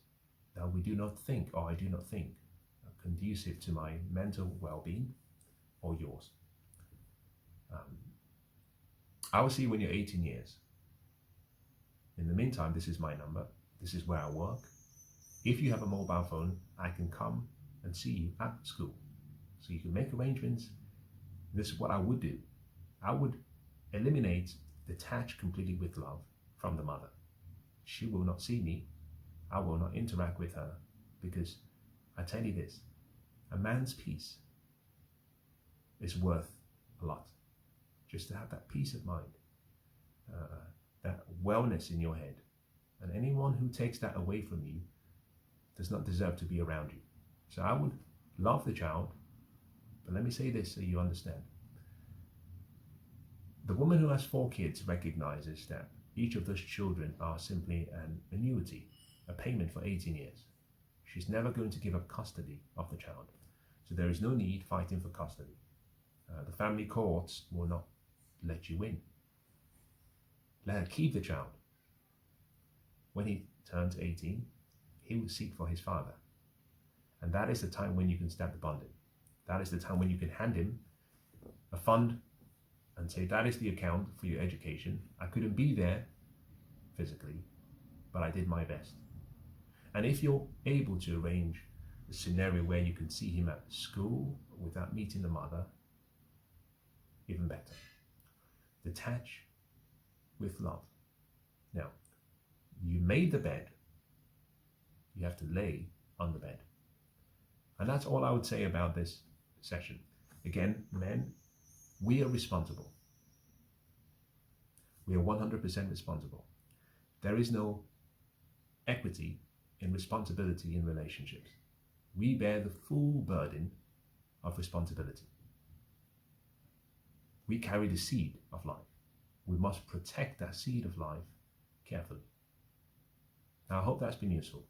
that we do not think, or I do not think, are conducive to my mental well-being or yours. I will see you when you're 18 years. In the meantime, this is my number. This is where I work. If you have a mobile phone, I can come and see you at school. So you can make arrangements. This is what I would do. I would eliminate, detach completely with love from the mother. She will not see me. I will not interact with her, because I tell you this, a man's peace is worth a lot. Just to have that peace of mind, that wellness in your head. And anyone who takes that away from you does not deserve to be around you. So I would love the child, but let me say this so you understand. The woman who has 4 kids recognizes that each of those children are simply an annuity, a payment for 18 years. She's never going to give up custody of the child. So there is no need fighting for custody. The family courts will not let you win. Let her keep the child. When he turns 18, he will seek for his father. And that is the time when you can start the bonding. That is the time when you can hand him a fund and say, that is the account for your education. I couldn't be there physically, but I did my best. And if you're able to arrange a scenario where you can see him at school without meeting the mother, even better. Detach with love. Now, you made the bed. You have to lay on the bed. And that's all I would say about this session. Again, men, we are responsible. We are 100% responsible. There is no equity in responsibility in relationships. We bear the full burden of responsibility. We carry the seed of life. We must protect that seed of life carefully. Now, I hope that's been useful.